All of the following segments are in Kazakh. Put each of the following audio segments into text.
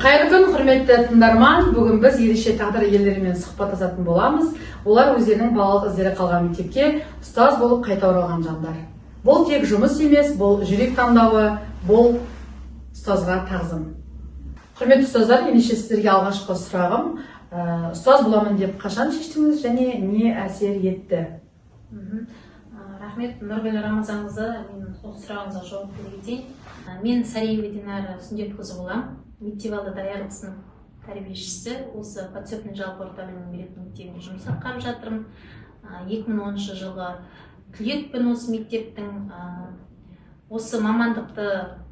Қайырлы күн, құрметті тыңдарман. Бүгін біз ерекше тағдыр иелерімен сұхбаттасатын боламыз. Олар өздерінің балалық іздері қалған мектепке ұстаз болып қайта оралған жандар. Бұл тек жұмыс емес, бұл жүрек таңдауы, бұл ұстазға тағзым. Құрметті ұстаздар, ендеше сіздерге алғашқы сұрағым, ұстаз боламын деп қашан шештіңіз және не әсер етті? Рахмет, Нұргүл Рамазанқызы, мен осы сұрағыңызға жауап бере кетейін. Мен Сариева Динара Сүндетқызы боламын. Мектепалды даярлық сынып тәрбиешісі. Осы подсөкпен жалпы орта білім беретін мектебінде жұмыс атқарып жатырмын. 2010 жылғы түлекпін осы мектептің. Осы мамандықты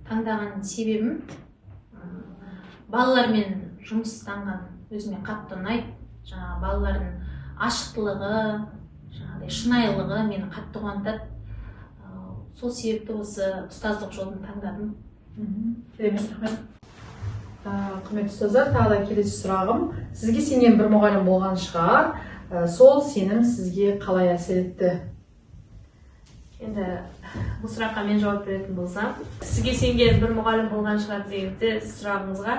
таңдаған себебім балалармен жұмыстанған өзіме қатты ұнайды. Жаңағы балалардың ашықтылығы, шынайылығы мені қатты қуантады. Сол себепті осы ұстаздық жолын таңдадым. Құрметті ұстаздар, тағы да келесі сұрағым. Сізге сенген бір мұғалім болған шығар. Сол сенім сізге қалай әсер етті? Енді бұл сұраққа мен жауап беретін болсам, сізге сенген бір мұғалім болған шығар дегенде сұрағыңызға,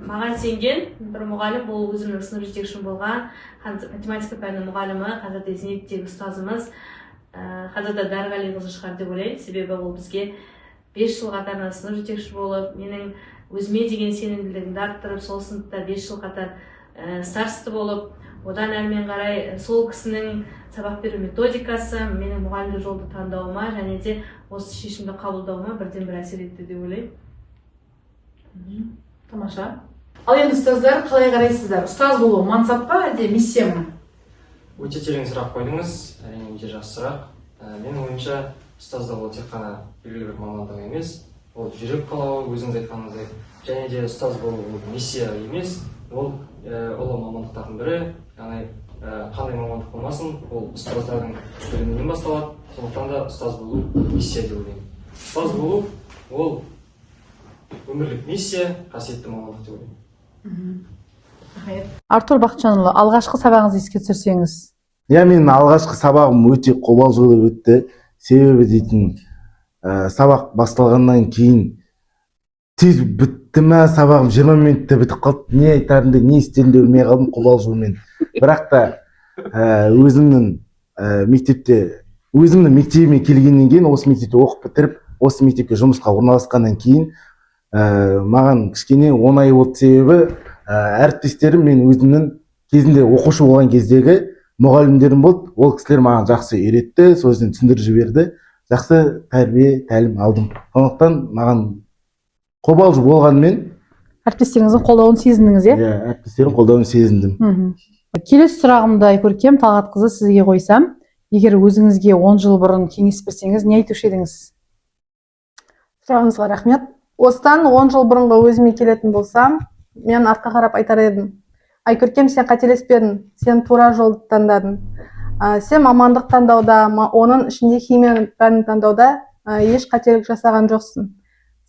маған сенген бір мұғалім бұл өзімнің сынып жетекшім болған математика пәнінің мұғалімі, қазірде зейнеттегі ұстазымыз Хазада Дарғалиқызы шығар деп ойлаймын. Себебі ол бізге 5 жыл қатарынан сынып жетекші болып, менің өзіме деген сенімділігімді арттырып, сол сыныпта 5 жыл қатар старосты болып, одан әрмен қарай сол кісінің сабақ беру методикасы менің мұғалімдік жолды таңдауыма және де осы шешімді қабылдауыма бірден бір әсер етті деп ойлаймын. Тамаша. Ал енді ұстаздар, қалай қарайсыздар? Ұстаз болу мансап па, әлде миссия ма? Өте терең сұрақ қойдыңыз, әрине өте жақсы сұрақ. Менің ойымша, ұстаздық ол тек қана белгілі бір мамандық емес, ол жүрек қалауы, өзіңіз айтқаныңыздай, және де ұстаз болу миссия емес, ол ұлы мамандықтардың бірі, яғни қандай мамандық болмасын, ол ұстаздардың білімінен басталады. Сондықтан да ұстаз болу миссия деп ойлаймын. Ұстаз болу ол өмірлік миссия, қасиетті мамандық деп ойлаймын. Артур Бақытжанұлы, алғашқы сабағыңызды еске түсірсеңіз? Менің алғашқы сабағым өте қобалжулы өтті. Себебі дейтін, сабақ басталғаннан кейін тез бітті ме, сабағым 20 минутта бітіп қалды. Не айтарымды, не істерімді білмей қалдым қобалжумен. Бірақ та өзімнің мектебіме келгеннен кейін, осы мектепте оқып бітіріп, осы мектепке жұмысқа орналасқаннан кейін маған кішкене оңай болды. Себебі әріптестерім мен өзімнің кезінде оқушы болған кездегі мұғалімдерім болды. Ол кісілер маған жақсы үйретті, сол жерден түсіндіріп жіберді. Жақсы тәрбие, тәлім алдым. Сондықтан маған қобалжу болғанмен Әріптестеріңіздің қолдауын сезіндіңіз, е? Әріптестерім қолдауын сезіндім. Келесі сұрағымды Айкөркем Талғатқызы сізге қойсам, егер өзіңізге 10 жыл бұрын кеңес берсеңіз, не айтушы едіңіз? Сұрағыңызға рахмет. Осыдан 10 жыл бұрынғы өзіме келетін болсам, мен артқа қарап айтар едім: Айкөркем, сен қателеспедің, сен тура жолды таңдадың. Сен мамандық таңдауда, оның ішінде химия пәнін таңдауда еш қателік жасаған жоқсың.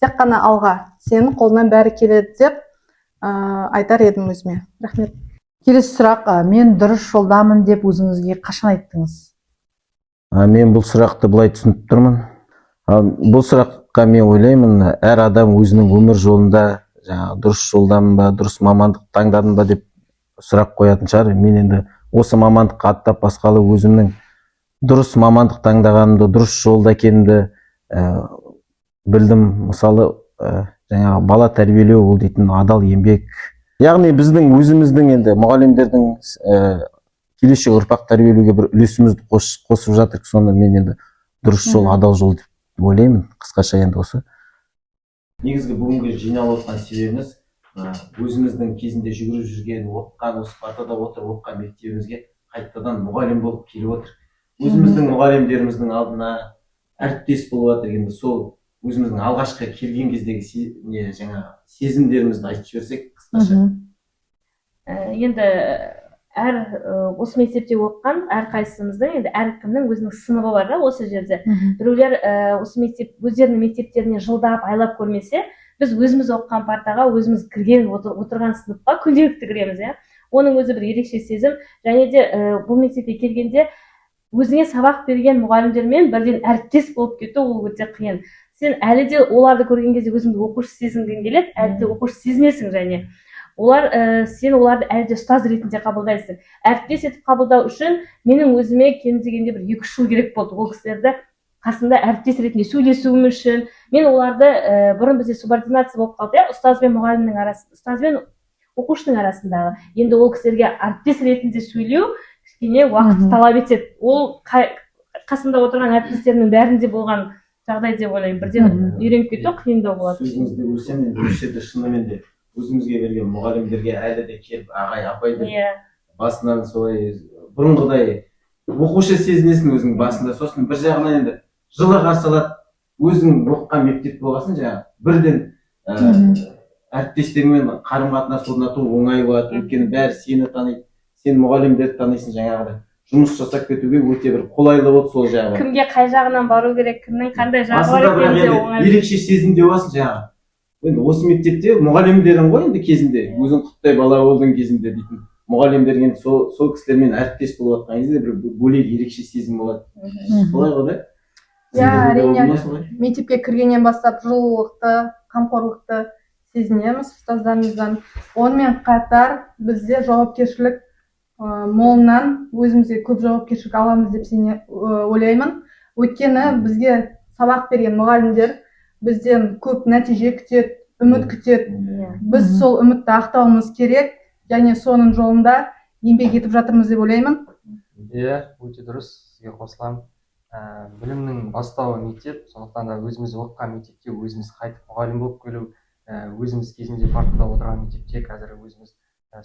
Тек қана алға, сенің қолынан бәрі келеді деп айтар едім өзіме. Рахмет. Келесі сұрақ, мен дұрыс жолдамын деп өзіңізге қашан айттыңыз? Мен бұл сұрақты былай түсініп тұрмын. Бұл сұраққа мен ойлаймын, әр адам өзінің өмір жолында дұрыс жолдамын ба, дұрыс мамандық таңдадым ба деп сұрақ қоятын шығар. Мен енді осы мамандыққа аттап басқалы өзімнің дұрыс мамандық таңдағанымды, дұрыс жолда екенімді білдім. Мысалы, бала тәрбиелеу ол дейтін адал еңбек. Яғни біздің өзіміздің енді мұғалімдердің келешек ұрпақ тәрбиелеуге бір үлесімізді қосып жатырмыз. Сонда мен енді дұрыс жол, адал жол деп ойлаймын. Қысқаша енді осы. Негізгі бүгінгі жиналып отқан себебіміз өзіміздің кезінде жүгіріп жүрген, оқыған, осы партада отырып оқыған мектебімізге қайтадан мұғалім болып келіп отыр. Өзіміздің мұғалімдеріміздің алдына әріптес болып отыр. Енді сол өзіміздің алғашқы келген кездегі сезімдерімізді айтып жіберсек қысқаша. Енді осы мектепте оқыған әрқайсымыздың енді әркімнің өзінің сыныбы бар да осы жерде. Біреулер осы өздерінің мектептеріне жылдап айлап көрмесе, біз өзіміз оқыған партаға, өзіміз кірген отырған сыныпқа күнделікті кіреміз, иә. Оның өзі бір ерекше сезім. Және де бұл мектепке келгенде өзіңе сабақ берген мұғалімдермен бірден әріптес болып кету ол өте қиын. сен әлі де оларды көрген кезде өзіңді оқушы сезінгің келеді, әлі де оқушы сезінесің, және сен оларды әлі де ұстаз ретінде қабылдайсың. Әріптес етіп қабылдау үшін менің өзіме кем дегенде бір 2-3 жыл керек болды. Ол кісілерді қасында әріптес ретінде сөйлесуім үшін мен оларды бұрын бізде субординация болып қалды, ұстаз бен мұғалімнің арасында, ұстаз бен оқушының арасындағы. Енді ол кісілерге әріптес ретінде сөйлеу кішкене уақытты талап етеді. Ол қасында отырған әріптестерінің бәрінде болған жағдай деп ойлаймын. Бірден үйреніп кету қиындау болады. Сөзіңізді бөлсем, енді осы жерде шынымен де өзімізге берген мұғалімдерге әлі де келіп ағай апай деп басынан солай бұрынғыдай оқушы сезінесің өзің басында. Сосын бір жағынан енді жылы қарсы алады, өзің оқыған мектеп болғасын, жаңағы бірден әріптестермен қарым қатынас орнату оңай болады. Өйткені бәрі сені таниды, сен мұғалімдерді танисың, жаңағыдай жұмыс жасап кетуге өте бір қолайлы болды сол жағы. Кімге қай жағынан бару керек, кімнің қандай жағы бар екенін де оңай. Ерекше сезімде боласың жаңағы. Енді осы мектепте мұғалімдерің ғой, енді кезінде өзің құттай бала болдың кезінде дейтін мұғалімдермен сол кісілермен әріптес болып жатқан кезде бір бөлек ерекше сезім болады. Солай ғой да? Әрине, мектепке кіргеннен бастап жылулықты, қамқорлықты сезінеміз ұстаздарымыздан. Онымен қатар бізде жауапкершілік молынан өзімізге көп жауапкершілік аламыз деп ойлаймын. Өйткені бізге сабақ берген мұғалімдер бізден көп нәтиже күтеді, үміт күтеді. Біз сол үмітті ақтауымыз керек, және соның жолында еңбек етіп жатырмыз деп ойлаймын. Иә, өте дұрыс, сізге қосыламын. Білімнің бастауы мектеп, сондықтан да өзіміз оқыған мектепте өзіміз қайтып мұғалім болып келу, өзіміз кезінде партада отырған мектепте қазір өзіміз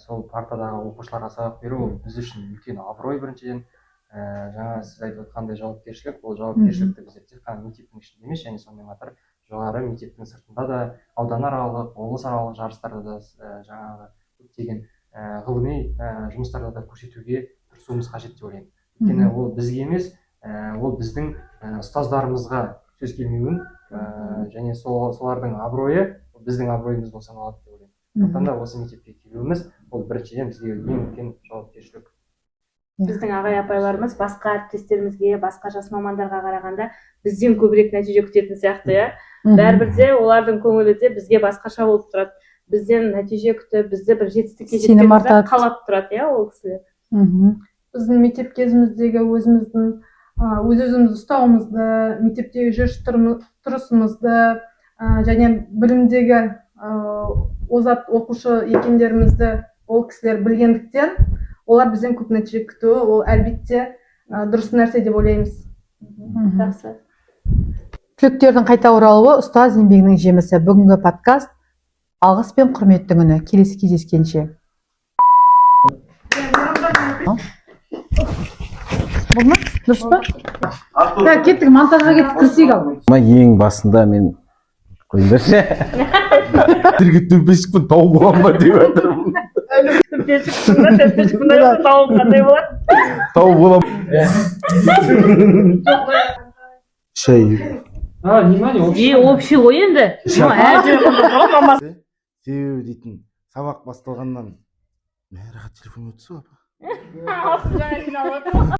сол партадағы оқушыларға сабақ беру біз үшін үлкен абырой. Біріншіден жаңа сіз айтып отқандай жауапкершілік, ол жауапкершілікті біздер тек қана мектептің ішінде емес, және сонымен қатар жоғары мектептің сыртында да, ауданаралық, облысаралық жарыстарда да жаңағы көптеген ғылыми жұмыстарда да көрсетуге тырысуымыз қажет деп ойлаймын. Өйткені ол бізге емес, ол біздің ұстаздарымызға сөз келмеуін және солардың абыройы біздің абыройымыз болса алады деп ойлаймын. Сондықтан да осы мектепке келуіміз ол біріншіден бізге ең үлкен жауапкершілік. Біздің ағай апайларымыз басқа әріптестерімізге, басқа жас мамандарға қарағанда бізден көбірек нәтиже күтетін сияқты, бәрібір де олардың көңілі де бізге басқаша болып тұрады. Бізден нәтиже күтіп, бізді бір жетістікке жеткенімізді қалап тұрады, ол кісілер. Біздің мектеп кезіміздегі өз-өзімізді ұстауымызды, мектептегі жүріс-тұрысымызды және білімдегі озат оқушы екендерімізді ол кісілер білгендіктен, олар бізден көп нәтиже күтуі, ол әлбетте дұрыс нәрсе деп ойлаймыз. Жақсы. Түлектердің қайта оралуы ұстаз еңбегінің жемісі. Бүгінгі подкаст алғыс пен құрметтің үні. Келесі кездескенше. Бұл ма? Дұрыс па? Кеттік, монтажға кеттік, кірсейік ал. Ең басында мен қойыңдаршы. Түрге төмпешікпен тауып болған ба деп жатырмын. Тауып болам. Шай. Внимание, общий ой енді. Себебі дейтін сабақ басталғаннан мәріға телефон өтсі